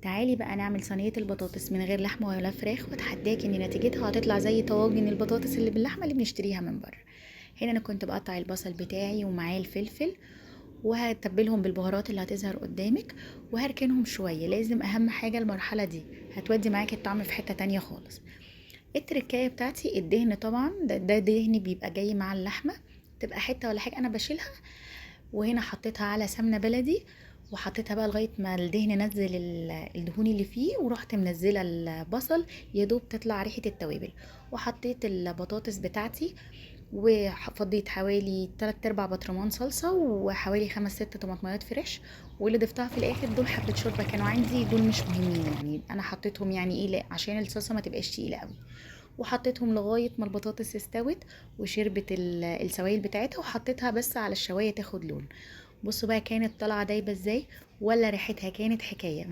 تعالي بقى نعمل صينية البطاطس من غير لحمة ولا فراخ، واتحداك ان نتيجتها هتطلع زي طواجن البطاطس اللي باللحمة اللي بنشتريها من بره. هنا انا كنت بقطع البصل بتاعي ومعاه الفلفل، وهتبلهم بالبهارات اللي هتظهر قدامك، وهركنهم شوية. لازم اهم حاجة المرحلة دي هتودي معاكي الطعم في حتة تانية خالص. التركاية بتاعتي الدهن، طبعا ده دهن بيبقى جاي مع اللحمة، تبقى حتة ولا حاجة انا بشيلها. وهنا حطيتها على سمنة بلدي، وحطيتها بقى لغاية ما الدهن نزل الدهون اللي فيه، ورحت منزلة البصل يدوب تطلع ريحة التوابل. وحطيت البطاطس بتاعتي، وفضيت حوالي 3/4 برطمان صلصة، وحوالي 5 6 طماطميات فريش. واللي ضفتها في الاخر دول حبة شوربة كانوا عندي، دول مش مهمين يعني، انا حطيتهم يعني ايه عشان الصلصة ما تبقاش تقيلة قوي. وحطيتهم لغاية ما البطاطس استوت وشربت السوائل بتاعتها، وحطيتها بس على الشواية تاخد لون. بصوا بقى كانت طالعة دايبة ازاي، ولا ريحتها كانت حكاية.